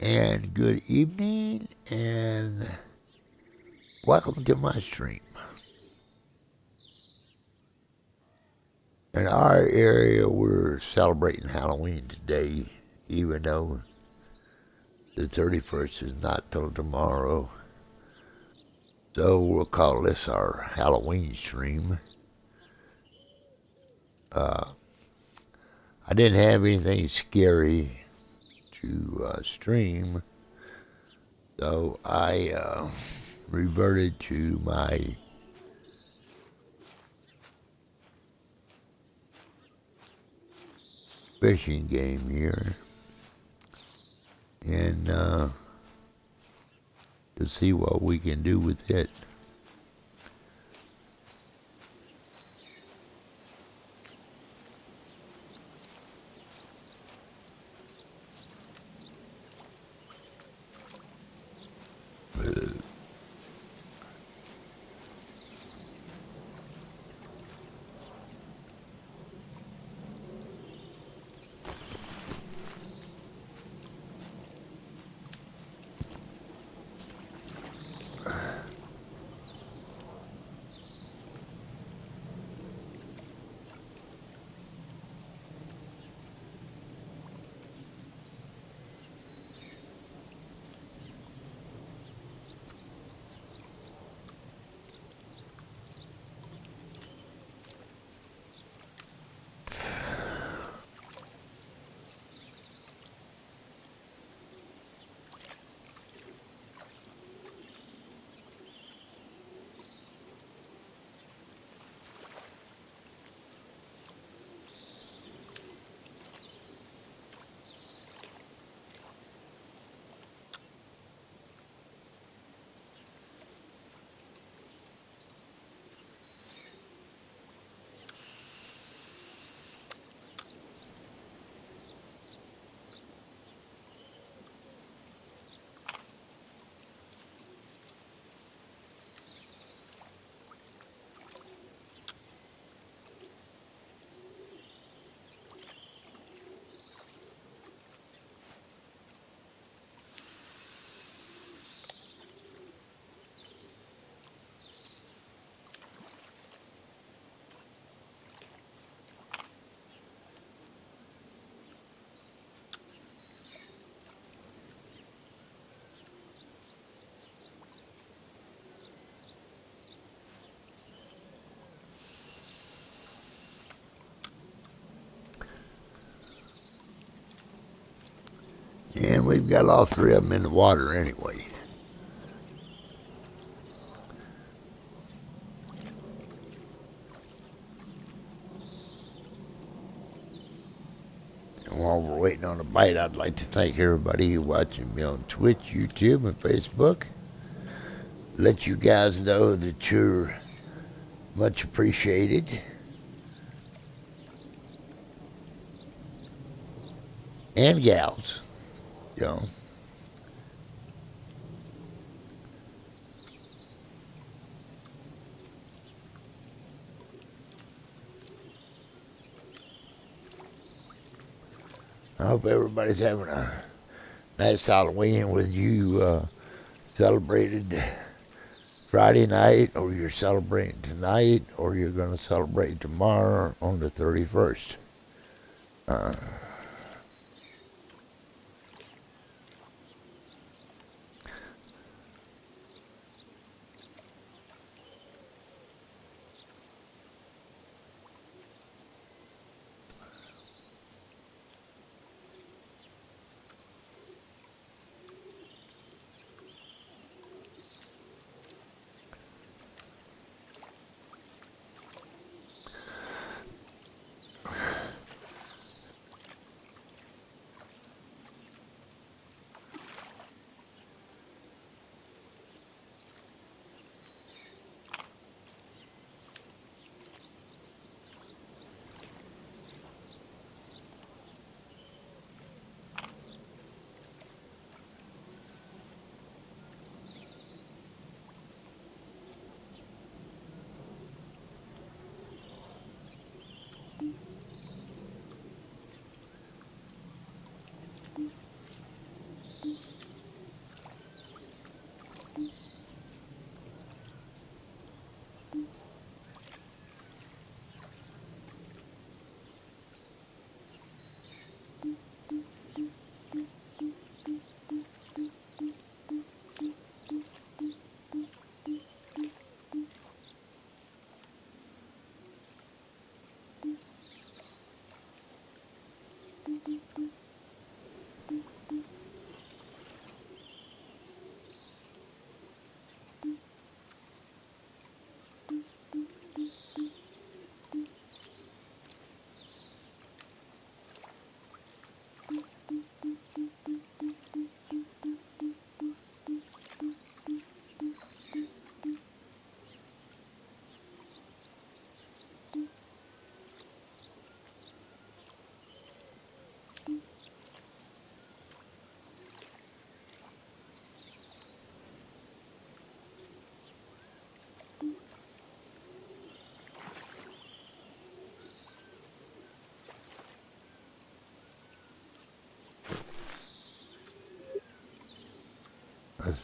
and good evening, and welcome to my stream. In our area, we're celebrating Halloween today, even though the 31st is not till tomorrow. So we'll call this our Halloween stream. I didn't have anything scary to stream, so I reverted to my fishing game here, and to see what we can do with it. And we've got all three of them in the water anyway. And while we're waiting on a bite, I'd like to thank everybody watching me on Twitch, YouTube, and Facebook. Let you guys know that you're much appreciated. And gals, you know. I hope everybody's having a nice Halloween with you celebrated Friday night, or you're celebrating tonight, or you're going to celebrate tomorrow on the 31st.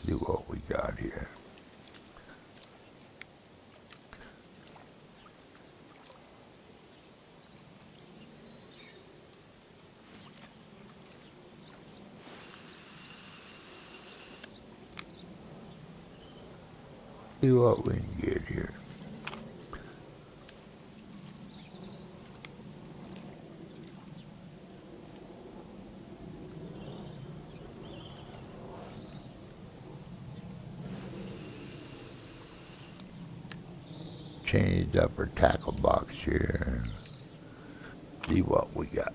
see what we got here. See what we can get here. Changed up our tackle box here and see what we got.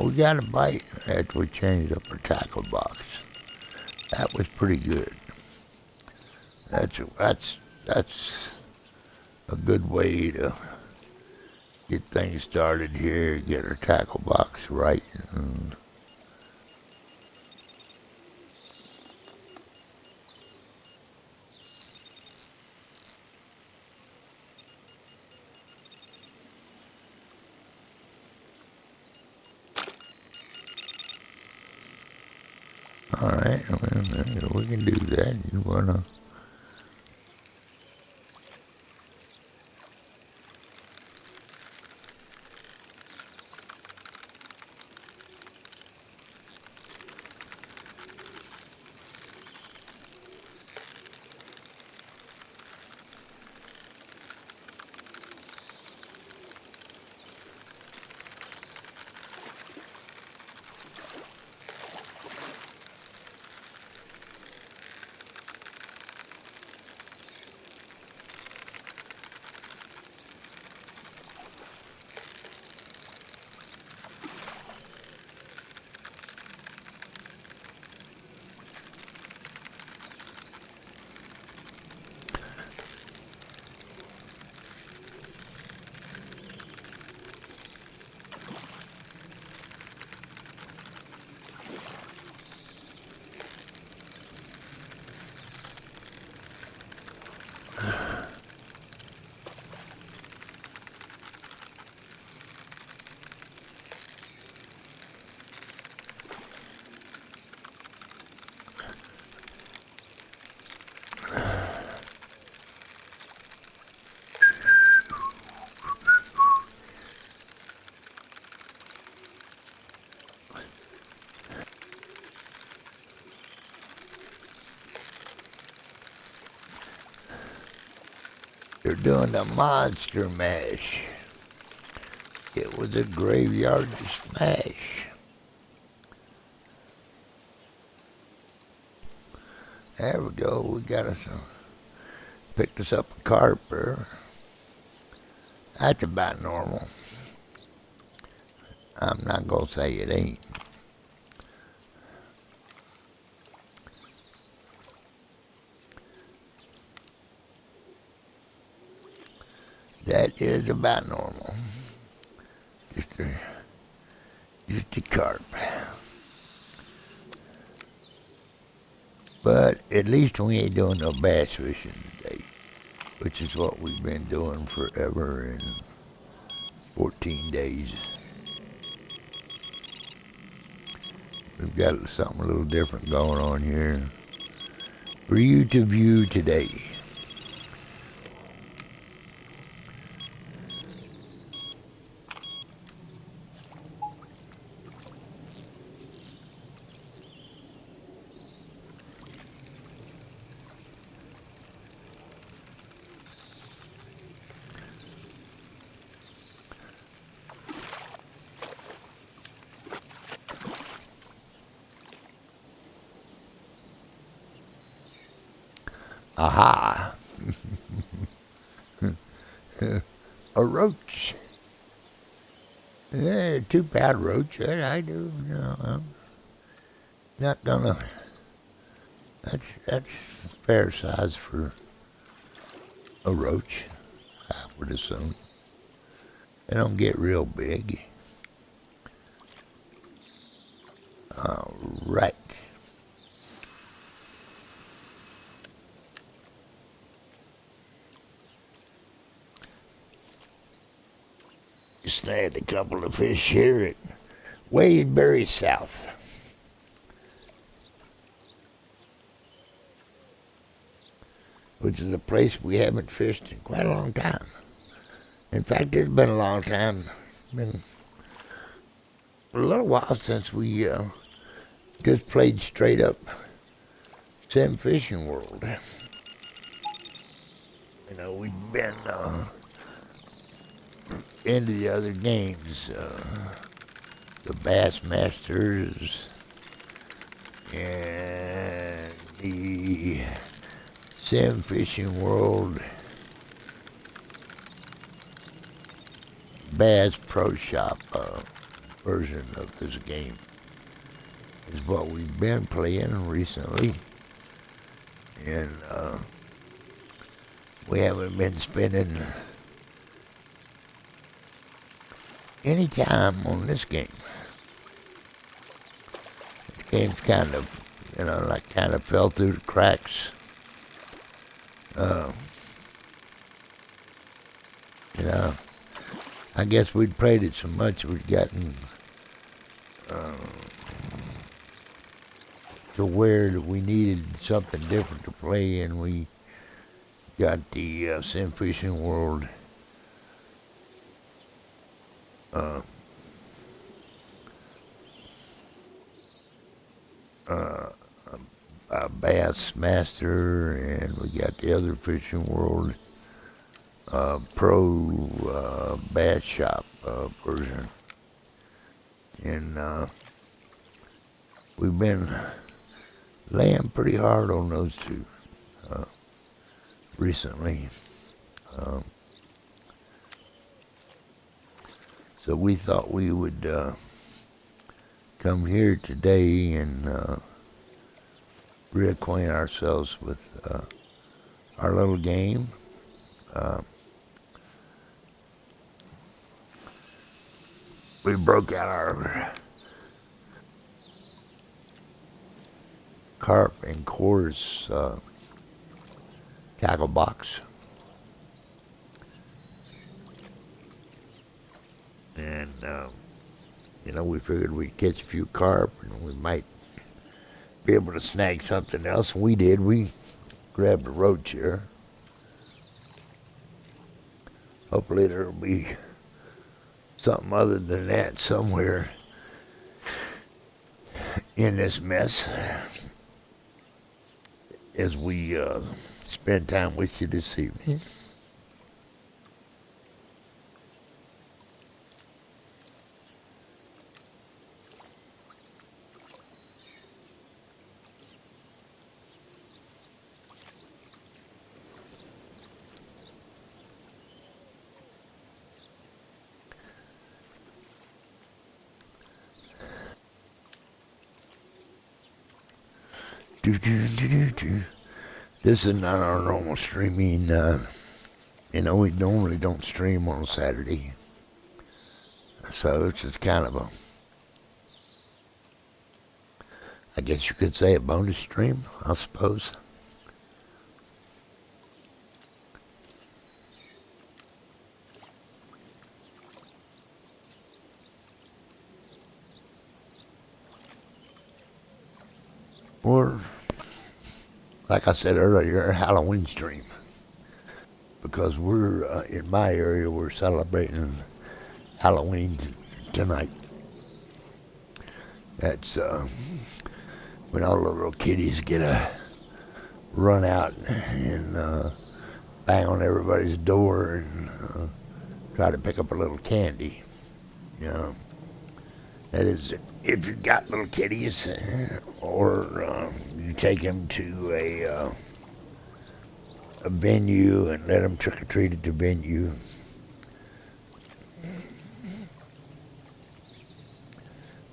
We got a bite after we changed up our tackle box. That was pretty good. That's a good way to get things started here, get our tackle box right. And all right, well, we can do that. You wanna? They're doing the monster mash. It was a graveyard smash. There we go. We got us picked us up a carper. That's about normal. I'm not gonna say it ain't. That is about normal. Just a carp. But at least we ain't doing no bass fishing today, which is what we've been doing forever in 14 days. We've got something a little different going on here for you to view today. Aha! A roach. Yeah, 2-pound roach. I do. No, I'm not gonna. That's fair size for a roach, I would assume. They don't get real big. All right. snagged a couple of fish here at Wadebury South. Which is a place we haven't fished in quite a long time. In fact, it's been a long time. Been a little while since we just played straight up Sim Fishing World. You know, we've been into the other games, the Bassmasters and the Sim Fishing World Bass Pro Shop version of this game is what we've been playing recently, and we haven't been spending any time on this game. The game's kind of, like kind of fell through the cracks. You know, I guess we'd played it so much we'd gotten to where we needed something different to play, and we got the Sim Fishing World Bassmaster, and we got the other Fishing World Pro Bass Shop version. And we've been laying pretty hard on those two recently. So we thought we would come here today and reacquaint ourselves with our little game. We broke out our carp and coarse tackle box. And, we figured we'd catch a few carp and we might be able to snag something else. And we did. We grabbed a roach here. Hopefully there'll be something other than that somewhere in this mess as we spend time with you this evening. This is not our normal streaming. We normally don't stream on a Saturday. So it's just kind of I guess you could say a bonus stream, I suppose. Or, like I said earlier, a Halloween stream. Because we're, in my area, we're celebrating Halloween tonight. That's when all the little kiddies get a run out and bang on everybody's door and try to pick up a little candy. That is, if you've got little kitties, or you take them to a venue and let them trick or treat at the venue.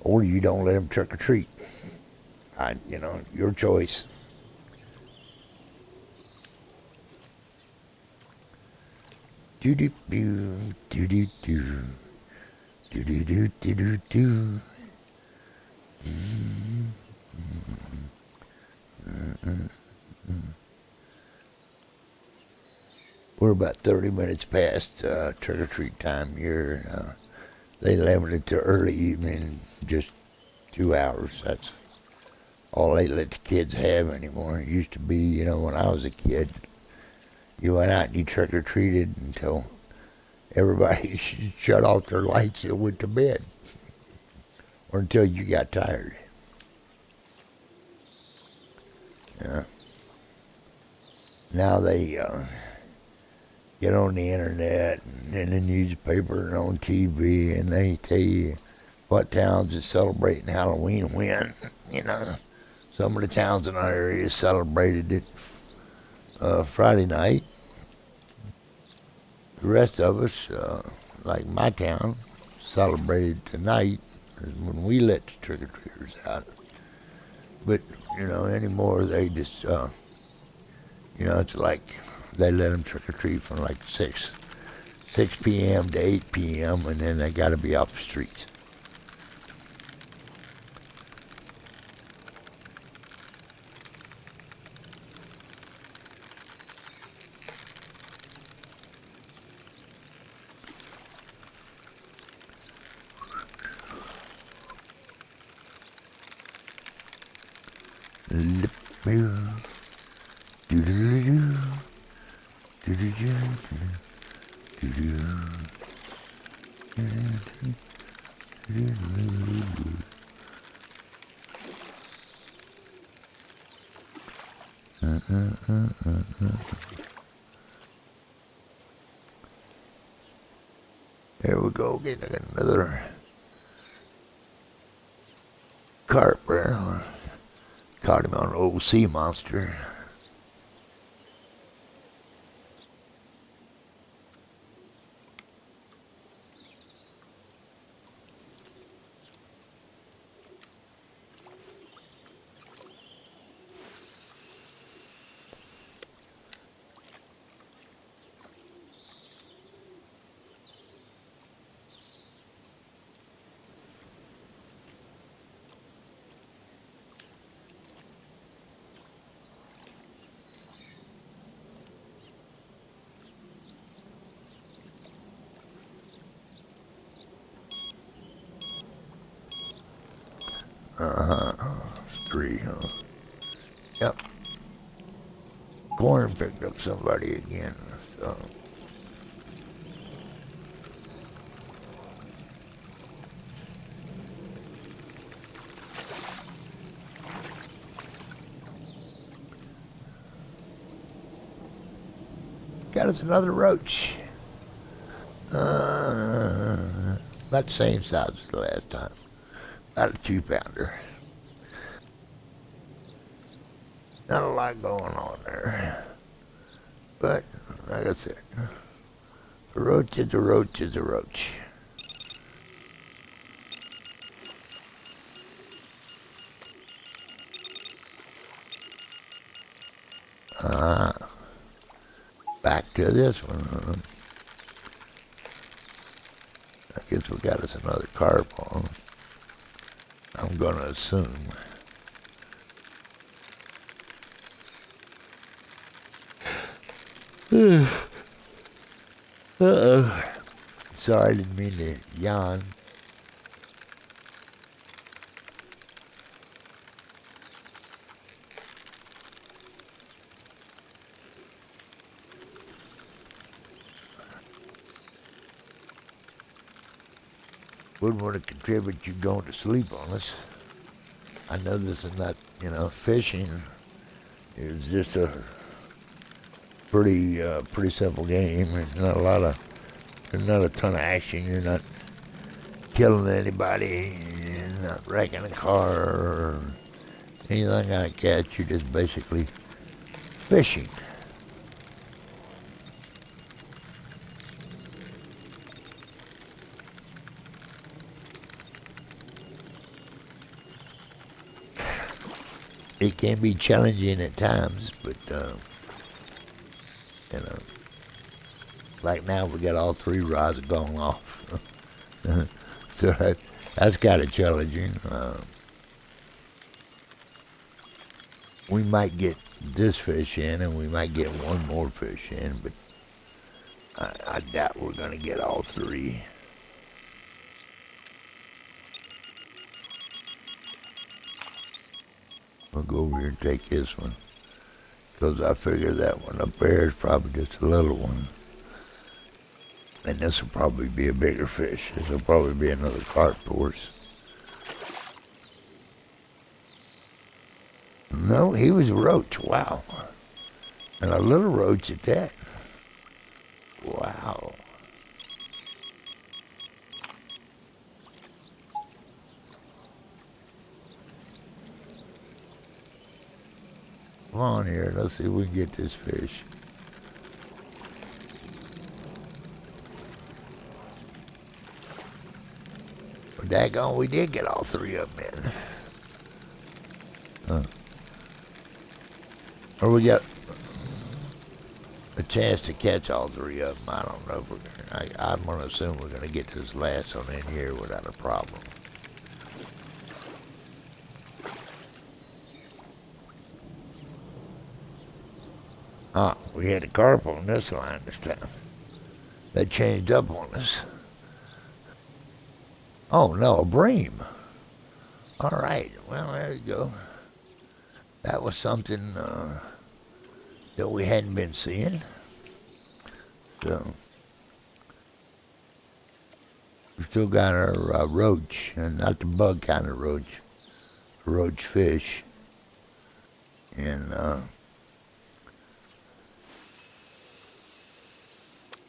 Or you don't let them trick or treat. Your choice. Do do do do do do do do do do do do. We're about 30 minutes past trick or treat time here. They limit it to early evening, just 2 hours. That's all they let the kids have anymore. It used to be, when I was a kid, you went out and you trick-or-treated until everybody shut off their lights and went to bed, or until you got tired. Yeah. Now they get on the internet and in the newspaper and on TV, and they tell you what towns are celebrating Halloween when. Some of the towns in our area celebrated it Friday night. The rest of us, like my town, celebrated tonight when we let the trick-or-treaters out. But, anymore they just, it's like they let them trick-or-treat from like 6 p.m. to 8 p.m. and then they got to be off the streets. There we go, getting another carp there. Caught him on an old sea monster. Three, huh? Yep. Corn picked up somebody again. So. Got us another roach. About the same size as the last time. About a 2-pounder. Not a lot going on there. But, like I said, a roach is a roach is a roach. Back to this one. I guess we got us another carp on. I'm gonna assume. Uh-oh. Sorry, I didn't mean to yawn. Wouldn't want to contribute you going to sleep on us. I know this is not, fishing. It's just a pretty simple game. There's not a ton of action. You're not killing anybody. You're not wrecking a car or anything like that. You're just basically fishing. It can be challenging at times, but like now we got all 3 rods going off, so that's kind of challenging. We might get this fish in, and we might get one more fish in, but I doubt we're gonna get all 3. I'll go over here and take this one. Because I figure that one up there is probably just a little one. And this will probably be a bigger fish. This will probably be another carp horse. No, he was a roach. Wow. And a little roach at that. Wow. Come on here. Let's see if we can get this fish. But daggone, we did get all three of them in. Huh. Or we got a chance to catch all three of them. I don't know if we're gonna, I'm going to assume we're going to get this last one in here without a problem. Ah, we had a carp on this line this time. They changed up on us. Oh, no, a bream. All right, well, there you go. That was something that we hadn't been seeing. So, we still got our roach, and not the bug kind of roach fish. And on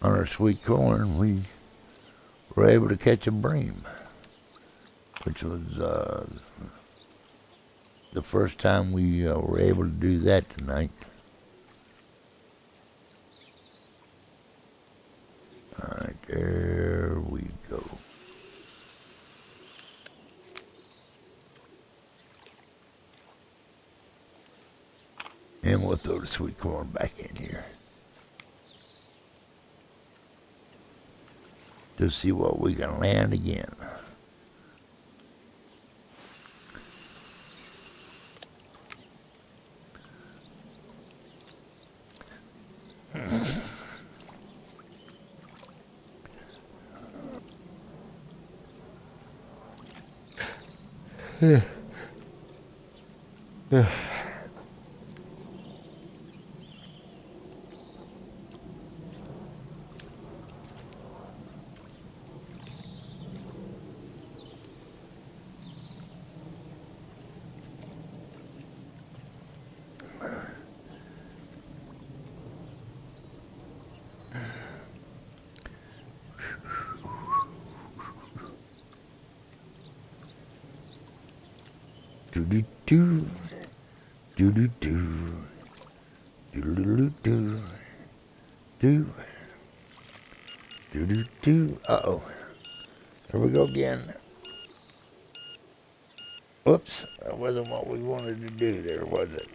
our sweet corn, we were able to catch a bream, which was the first time we were able to do that tonight. Alright, there we go. And we'll throw the sweet corn back in here to see what we can land again. Yeah. Do do do do do do do do do do do do do. Uh-oh. Here we go again. Oops, that wasn't what we wanted to do there, was it?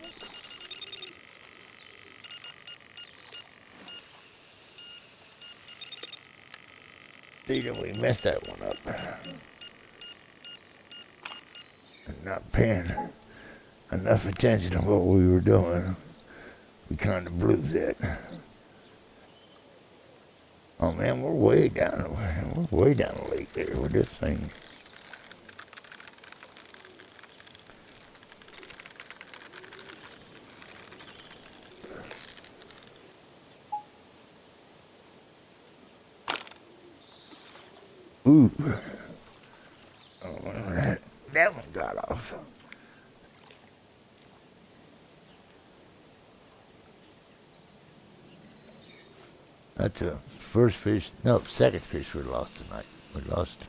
See that we messed that one up. Not paying enough attention to what we were doing. We kind of blew that. Oh man, we're way down the lake there with this thing. Ooh. Oh, that one got off. That's the first fish, no, second fish we lost tonight. We lost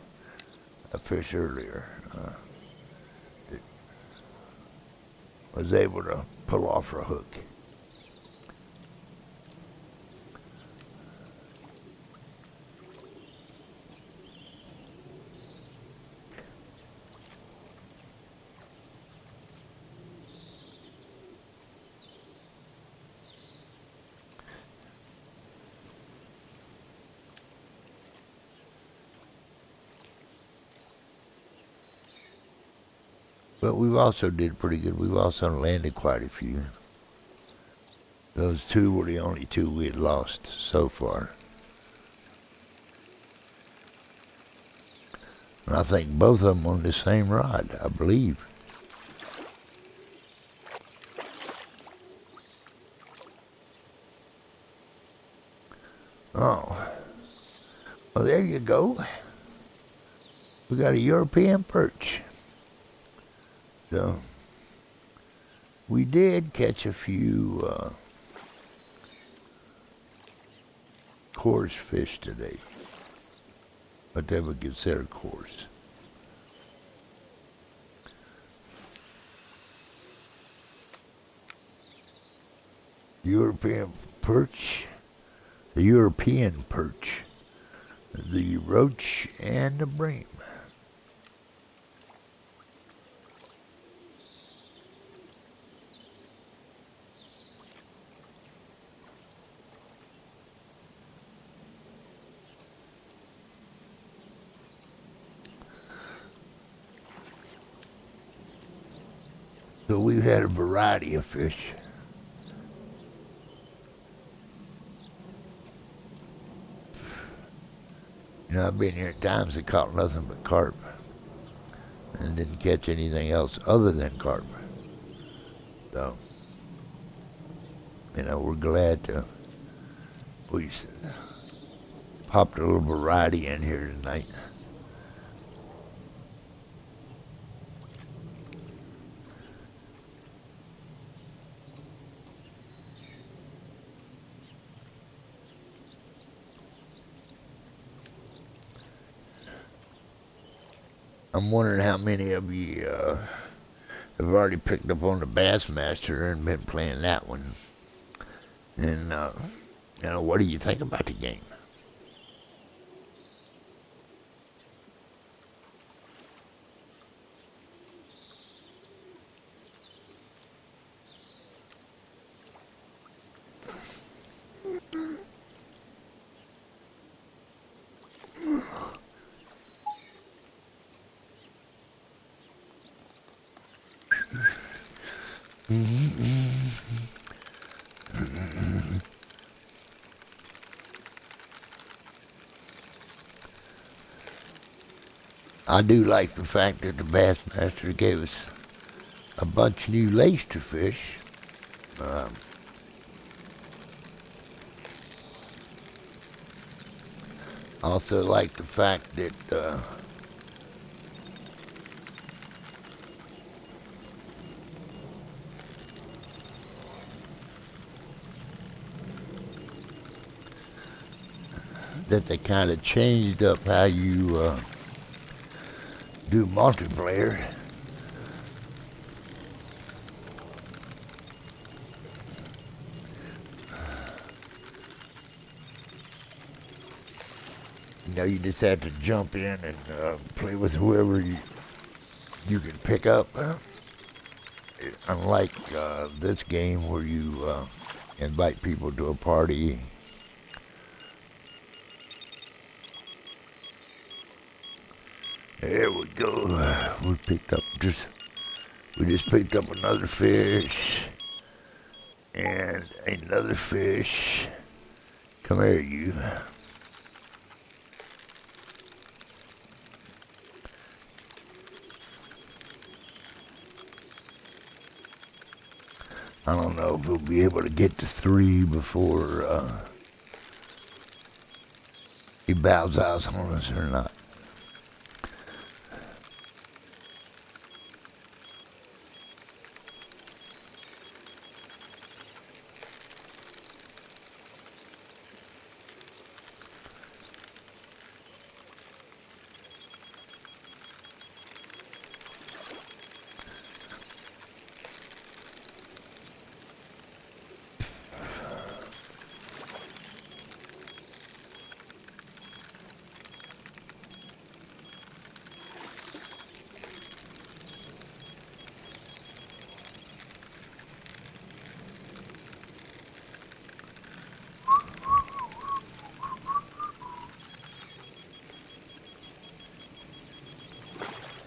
a fish earlier. That was able to pull off her hook. But we've also did pretty good. We've also landed quite a few. Those two were the only two we had lost so far. And I think both of them on the same rod, I believe. Oh, well, there you go. We got a European perch. So, we did catch a few coarse fish today. What they would consider coarse. European perch, the European perch, the roach, and the bream. So we've had a variety of fish. You know, I've been here at times that caught nothing but carp and didn't catch anything else other than carp. So, you know, we're glad to we popped a little variety in here tonight. I'm wondering how many of you have already picked up on the Bassmaster and been playing that one. And, you know, what do you think about the game? I do like the fact that the Bassmaster gave us a bunch of new lobster fish. Um, also like the fact that they kind of changed up how you do multiplayer. You know, you just have to jump in and play with whoever you can pick up. Unlike this game where you invite people to a party. There we go. We just picked up another fish and another fish. Come here, you. I don't know if we'll be able to get to 3 before he bows out on us or not.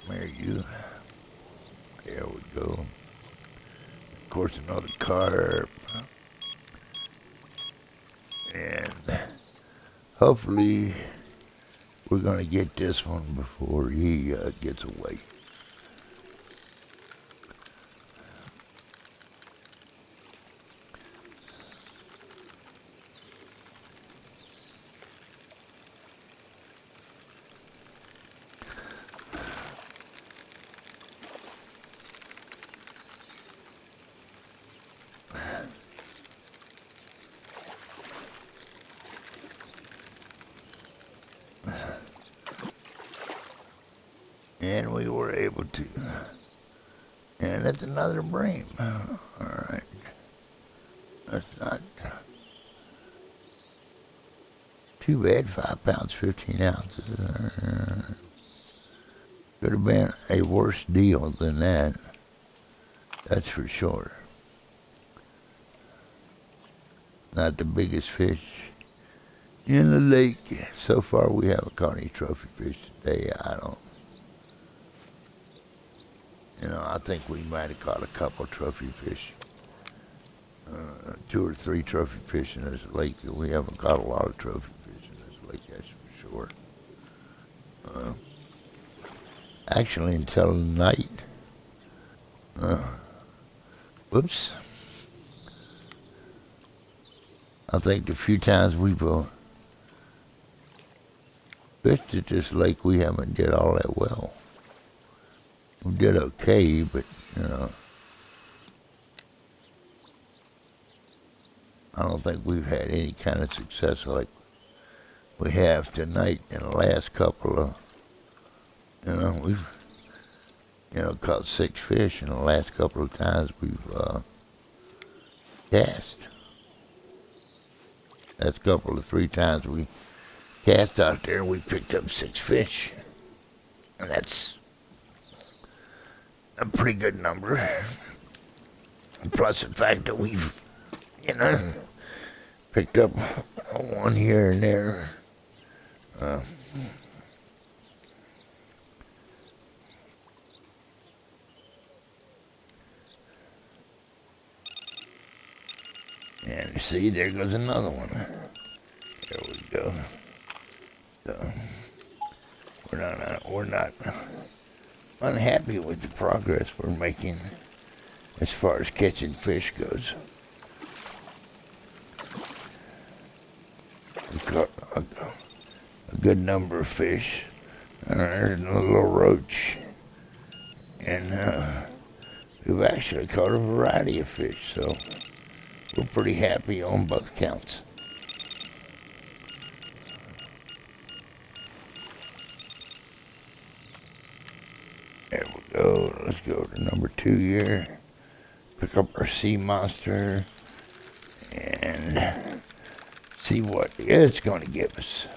There you. There we go. Of course, another carp. And hopefully we're going to get this one before he gets away. And we were able to. And it's another bream. Alright. That's not too bad. 5 pounds, 15 ounces. Could have been a worse deal than that. That's for sure. Not the biggest fish in the lake. So far, we haven't caught any trophy fish today. I think we might have caught a couple trophy fish. 2 or 3 trophy fish in this lake. We haven't caught a lot of trophy fish in this lake, that's for sure. Actually, until night. Whoops. I think the few times we've fished at this lake, we haven't did all that well. We did okay, but, I don't think we've had any kind of success like we have tonight in the last couple of, we've, caught 6 fish in the last couple of times we've cast. That's a couple of 3 times we cast out there, we picked up 6 fish. And that's a pretty good number. Plus the fact that we've, picked up one here and there. And you see, there goes another one. There we go. So, we're not unhappy with the progress we're making as far as catching fish goes. We caught a good number of fish. There's a little roach. And we've actually caught a variety of fish, so we're pretty happy on both counts. There we go. Let's go to number 2 here. Pick up our sea monster and see what it's going to give us.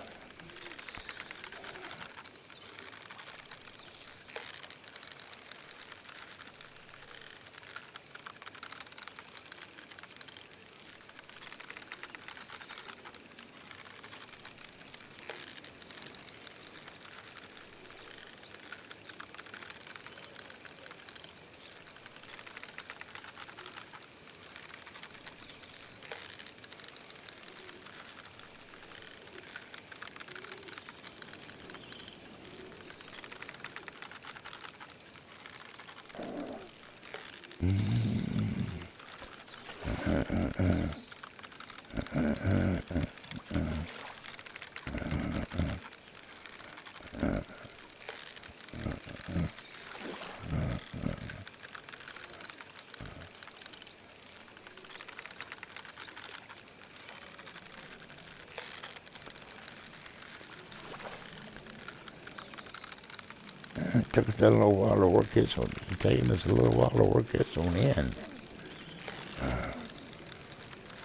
It took us a little while to work this one. It's taking us a little while to work this one in.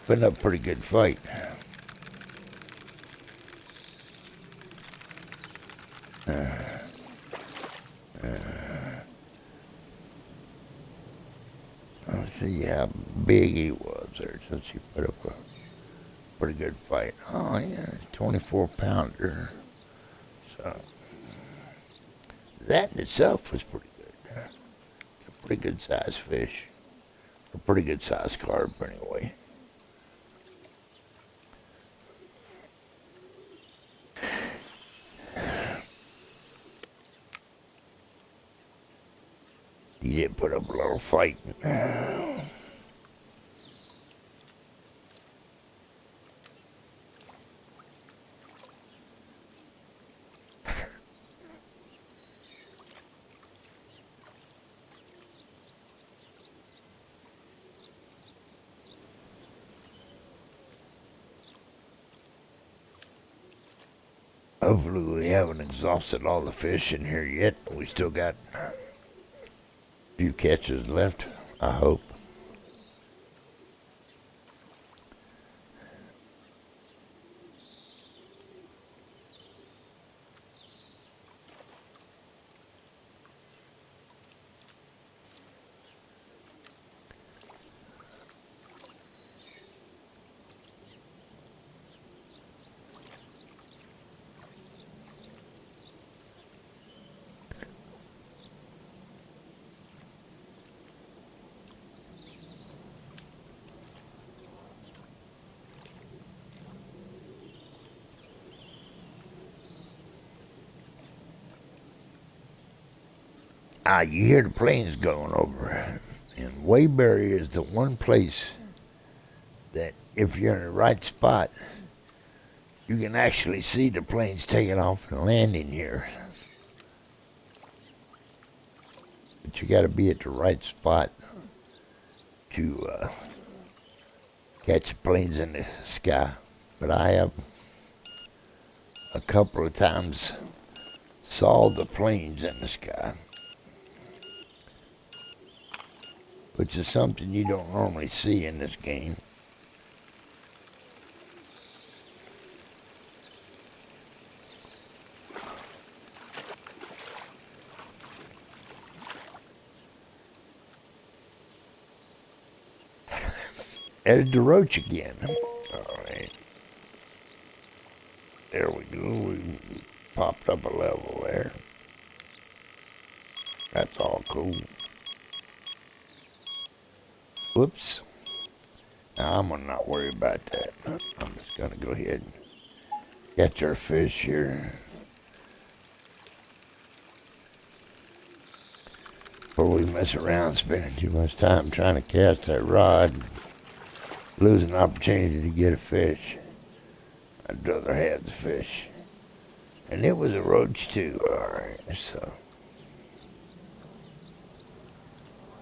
Been a pretty good fight. Let's see how big he was there since he put up a pretty good fight. Oh yeah, 24 pounder. So that in itself was pretty good. A pretty good sized fish. A pretty good sized carp anyway. He did put up a little fight. Hopefully we haven't exhausted all the fish in here yet. We still got a few catches left, I hope. You hear the planes going over. And Waybury is the one place that if you're in the right spot, you can actually see the planes taking off and landing here. But you got to be at the right spot to catch planes in the sky. But I have a couple of times saw the planes in the sky, which is something you don't normally see in this game. There's the roach again. All right. There we go. We popped up a level there. That's all cool. Whoops. Now I'm gonna not worry about that. I'm just gonna go ahead and catch our fish here. Before we mess around spending too much time trying to cast that rod, lose an opportunity to get a fish. I'd rather have the fish. And it was a roach too, alright, so.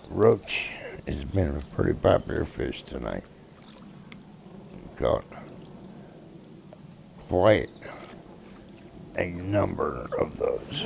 Roach has been a pretty popular fish tonight. Caught quite a number of those.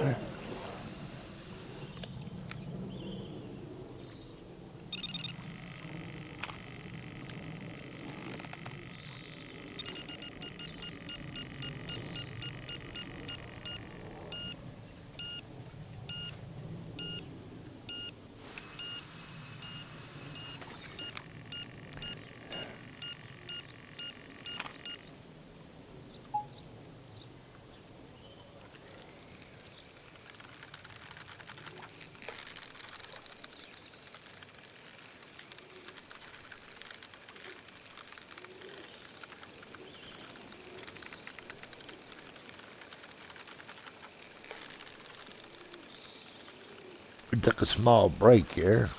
We took a small break here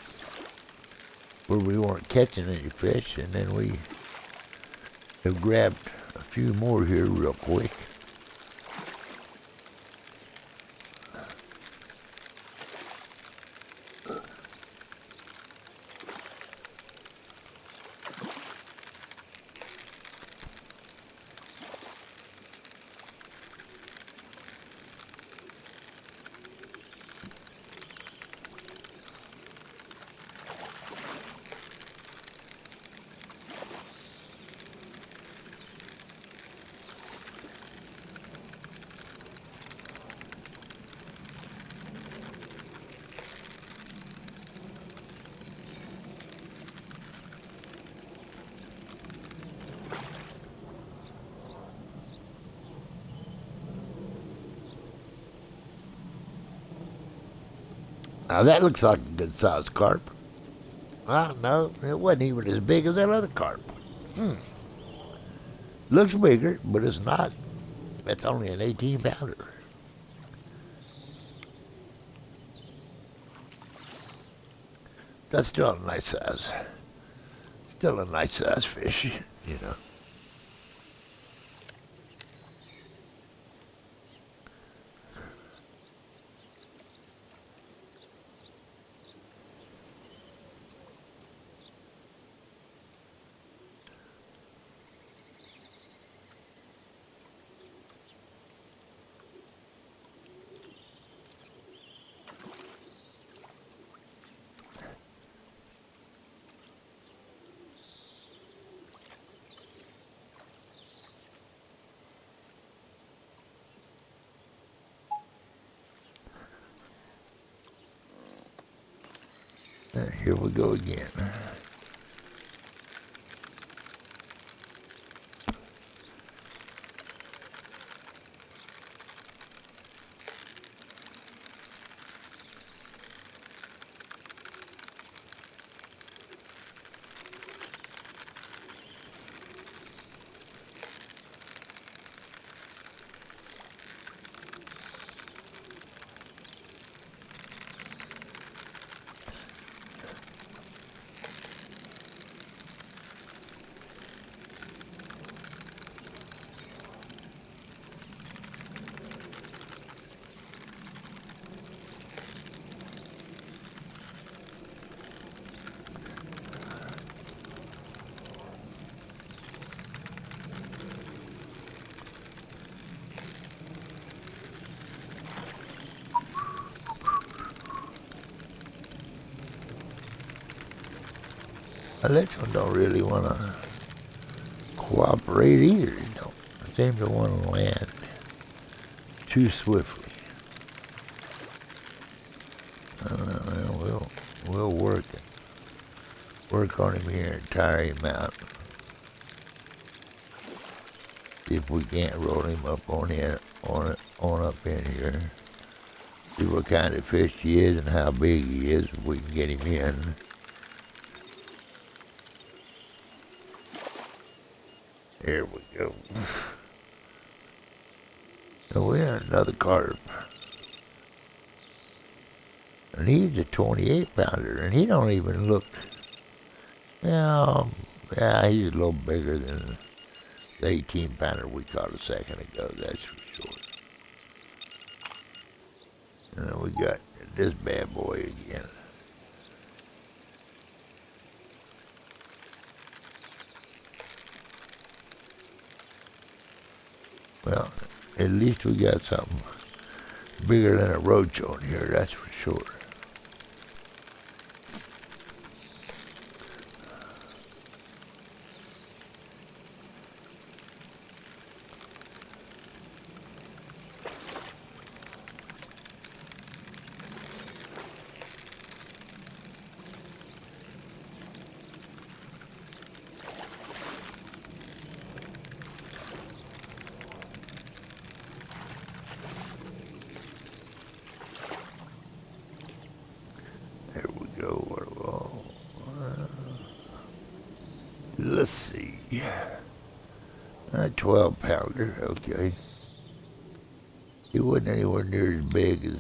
where we weren't catching any fish, and then we have grabbed a few more here real quick. Now that looks like a good sized carp. Well, no, it wasn't even as big as that other carp. Looks bigger, but it's not. That's only an 18 pounder. That's still a nice size. Still a nice size fish, you know. Here we go again. Well, this one don't really want to cooperate either. It don't seem to want to land too swiftly. We'll work on him here and tire him out. If we can't roll him up on up in here. See what kind of fish he is and how big he is. If we can get him in. There we go. So we have another carp. And he's a 28 pounder, and he don't even look, yeah, he's a little bigger than the 18 pounder we caught a second ago, that's for sure. And then we got this bad boy again. Well, at least we got something bigger than a roach on here, that's for sure. There we go. Let's see. A 12 pounder, okay. He wasn't anywhere near as big as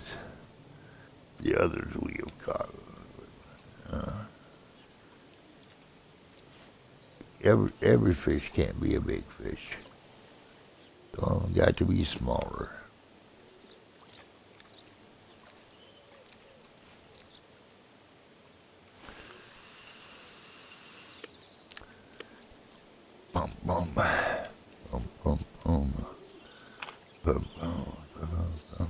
the others we have caught. Uh, every fish can't be a big fish. Some of them got to be smaller. Bum bum. Bum bum bum. Bum bum bum bum.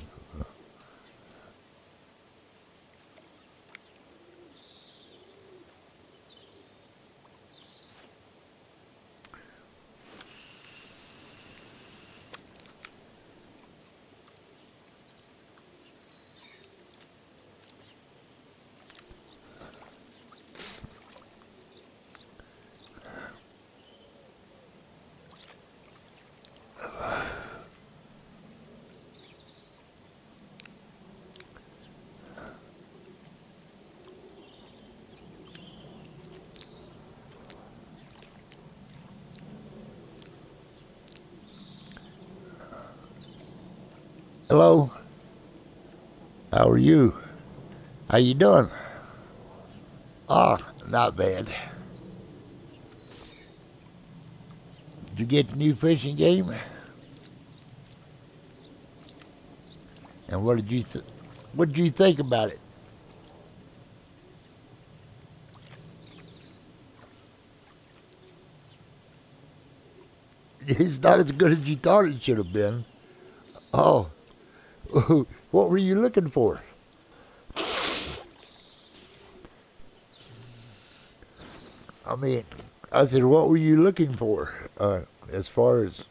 Hello. How are you? How you doing? Ah, not bad. Did you get the new fishing game? And what did you think about it? It's not as good as you thought it should have been. Oh, what were you looking for? I mean, I said, what were you looking for? As far as,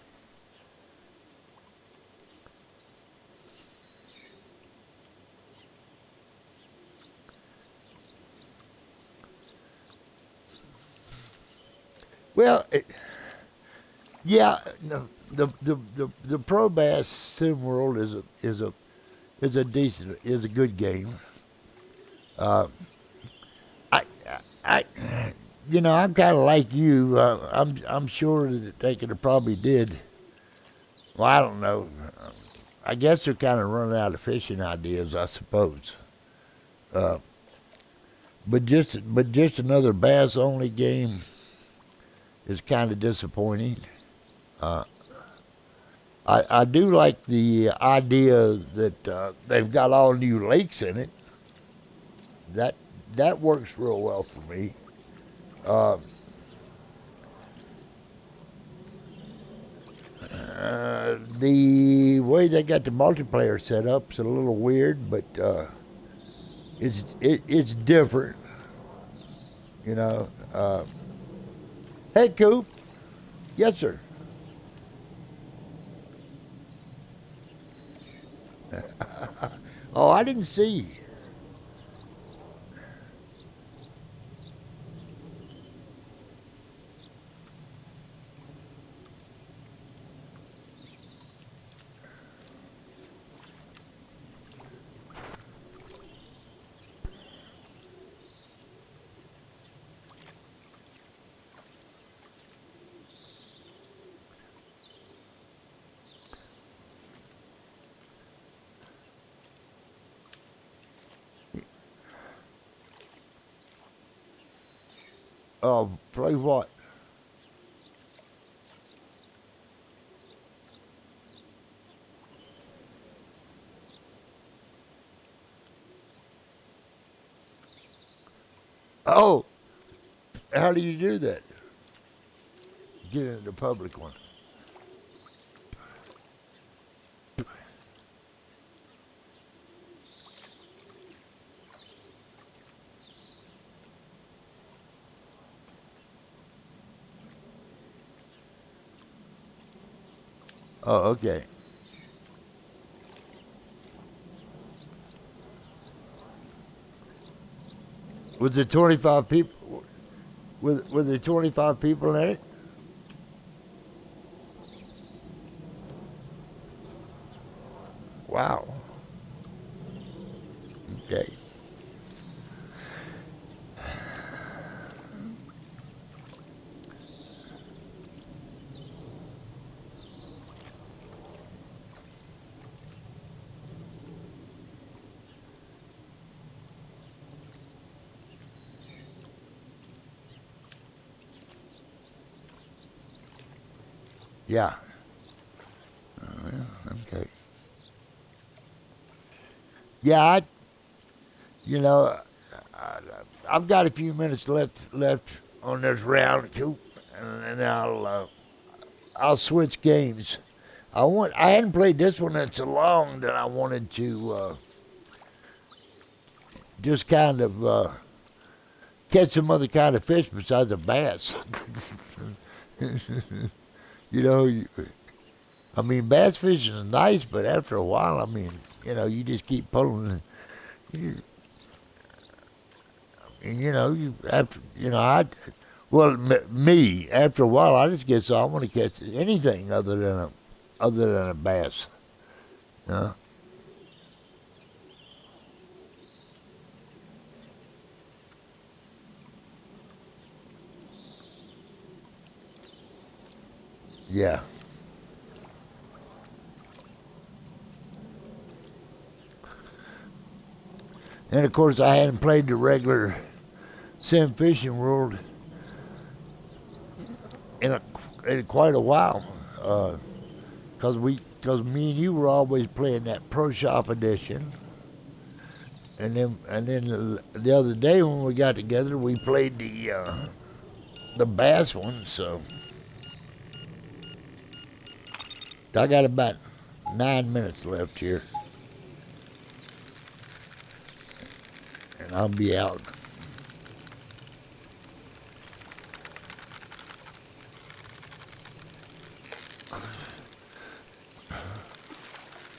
Well, yeah, no, the Pro Bass Sim World is a good game. Uh, I I I'm kind of like you. I'm sure that they could have probably did. Well, I don't know. I guess they're kind of running out of fishing ideas, I suppose. Uh, but just another bass only game is kind of disappointing. Uh, I do like the idea that they've got all new lakes in it. That that works real well for me. Uh, the way they got the multiplayer set up is a little weird, but it's different. You know. Hey, Coop. Yes, sir. Oh, I didn't see. Oh, play what? Oh, how do you do that? Get into the public one. Oh, okay. Was there 25 people? Were there 25 people in it? Wow. Okay. Yeah. Okay. Yeah, you know, I, I've got a few minutes left on this round, Coop, and I'll switch games. I hadn't played this one in so long that I wanted to just kind of catch some other kind of fish besides a bass. you know, you, I mean, bass fishing is nice, but after a while, I mean, you just keep pulling. You, and you after well, me after a while, I just get so I want to catch anything other than a bass. Uh, yeah, and of course, I hadn't played the regular Sim Fishing World in quite a while. Cause me and you were always playing that Pro Shop edition, and then the other day when we got together, we played the bass one. So I got about 9 minutes left here, and I'll be out.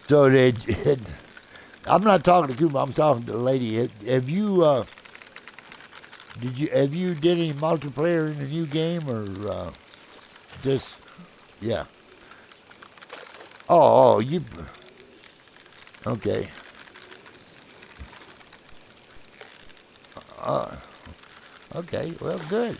So I'm not talking to Cuba. I'm talking to the lady. Have you Have you did any multiplayer in the new game or just yeah? You okay? Uh, okay, well, good.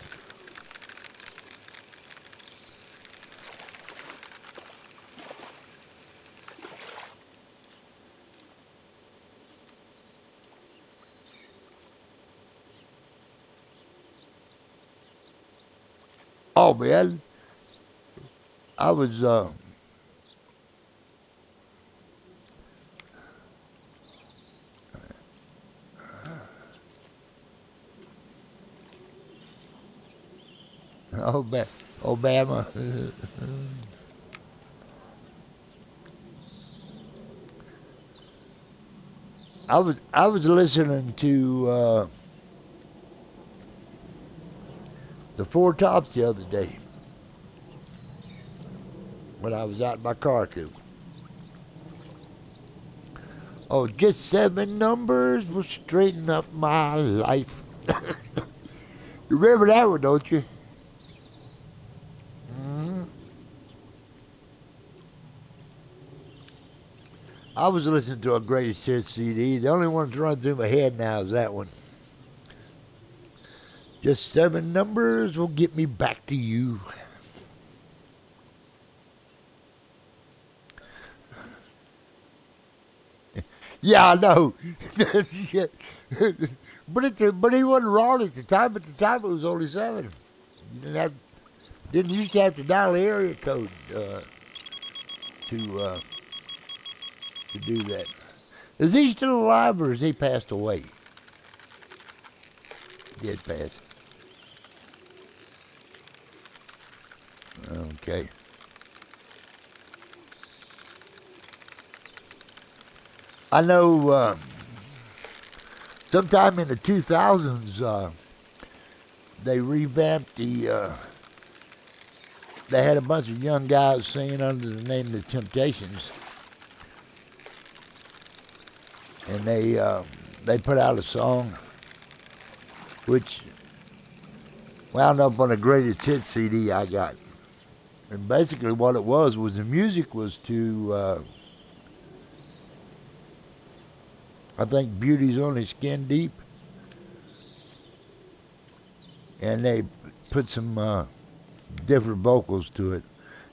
Oh man, I was Obama. I was listening to the Four Tops the other day when I was out in my car coop. Oh, just seven numbers will straighten up my life. You remember that one, don't you? hmm I was listening to a greatest hits CD. The only one that's running through my head now is that one. Just seven numbers will get me back to you. Yeah, I know. Yeah. But he wasn't wrong at the time. At the time, it was only seven. You didn't used to have to dial the area code to to do that. Is he still alive or has he passed away? He did pass. Okay. I know. Sometime in the 2000s, they revamped the. They had a bunch of young guys singing under the name of the Temptations, and they put out a song which wound up on a greatest hits CD I got. And basically, what it was the music was to I think Beauty's Only Skin Deep, and they put some different vocals to it.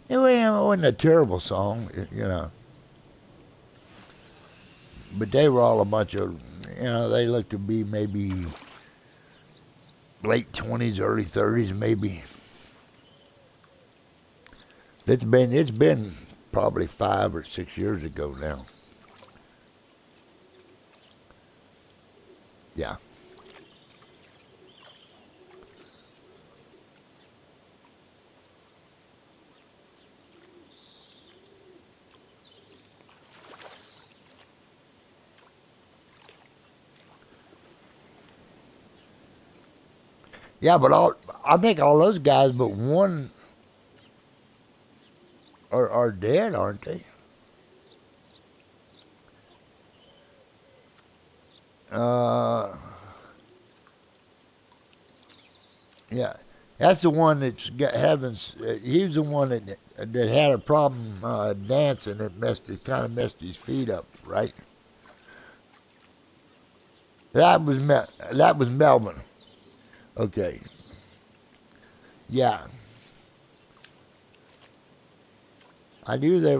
It wasn't a terrible song, but they were all a bunch of, they looked to be maybe late 20s, early 30s, maybe. It's been probably 5 or 6 years ago now. Yeah. Yeah, but I think all those guys but one are dead, aren't they? Uh, yeah, that's the one that's got having. He's the one that had a problem dancing. That kind of messed his feet up, right? That was Melvin. Okay, yeah, I knew they.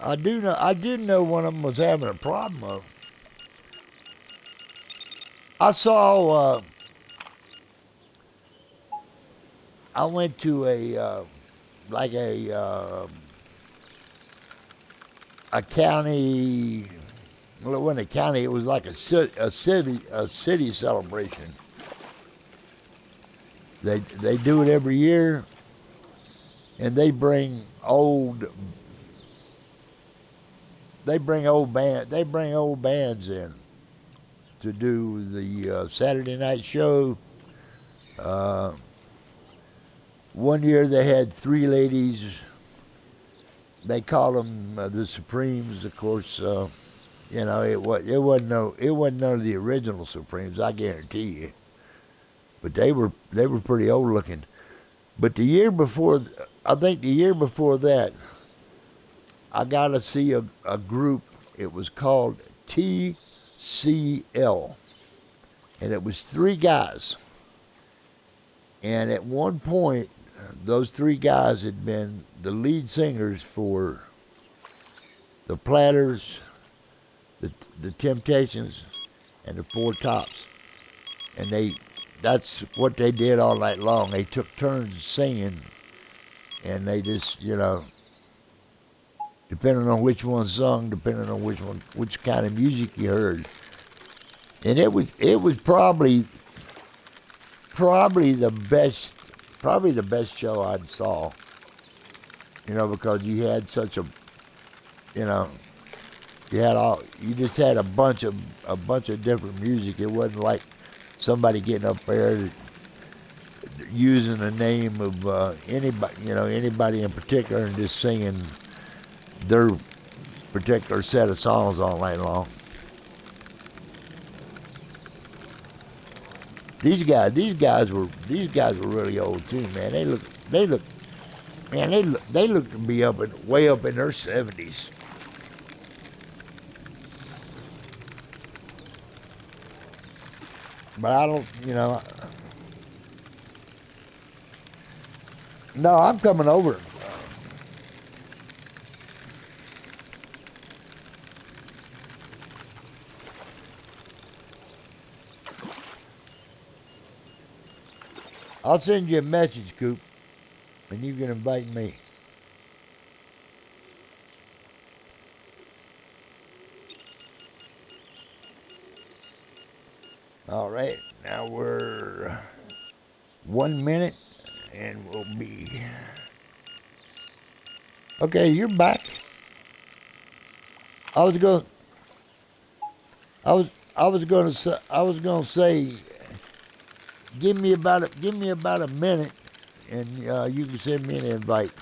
I do know one of them was having a problem. I saw. I went to like a county. Well, it wasn't a county. It was like a city celebration. They do it every year, and they bring old bands in to do the Saturday night show. Uh, One year they had three ladies. They called them the Supremes, of course. You know, it wasn't none of the original Supremes, I guarantee you. But they were pretty old looking. But the year before, I think the year before that, I got to see a group. It was called TCL, and it was three guys. And at one point, those three guys had been the lead singers for the Platters, the the Temptations, and the Four Tops. And that's what they did all night long. They took turns singing, and they just, depending on which one sung, depending on which kind of music you heard. And it was probably the best show I'd saw. Because you had such you know, you just had a bunch of different music. It wasn't like somebody getting up there using the name of anybody in particular and just singing their particular set of songs all night long. These guys were really old too, man. They look to be way up in their 70s. But I don't, no, I'm coming over. I'll send you a message, Coop, and you can invite me. All right, now we're 1 minute, and we'll be okay. You're back. I was going. I was. I was going to say. Give me about a minute, and you can send me an invite.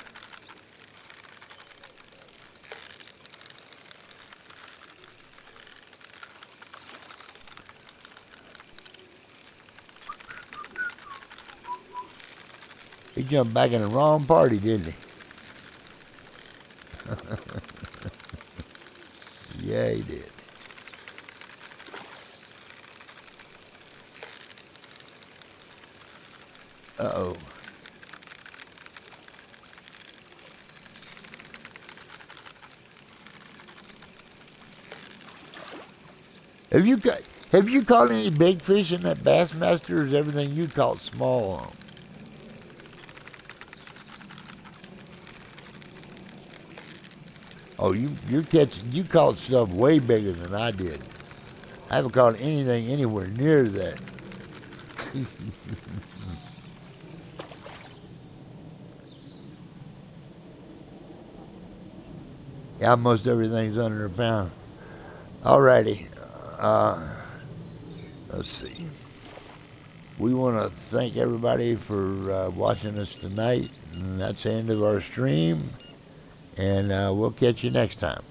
He jumped back in the wrong party, didn't he? Yeah, he did. Uh oh. Have you got? Have you caught any big fish in that Bassmaster? Or is everything you caught small? Oh, you caught stuff way bigger than I did. I haven't caught anything anywhere near that. Yeah, almost everything's under a pound. Alrighty. Uh, let's see. We want to thank everybody for watching us tonight. And that's the end of our stream. And we'll catch you next time.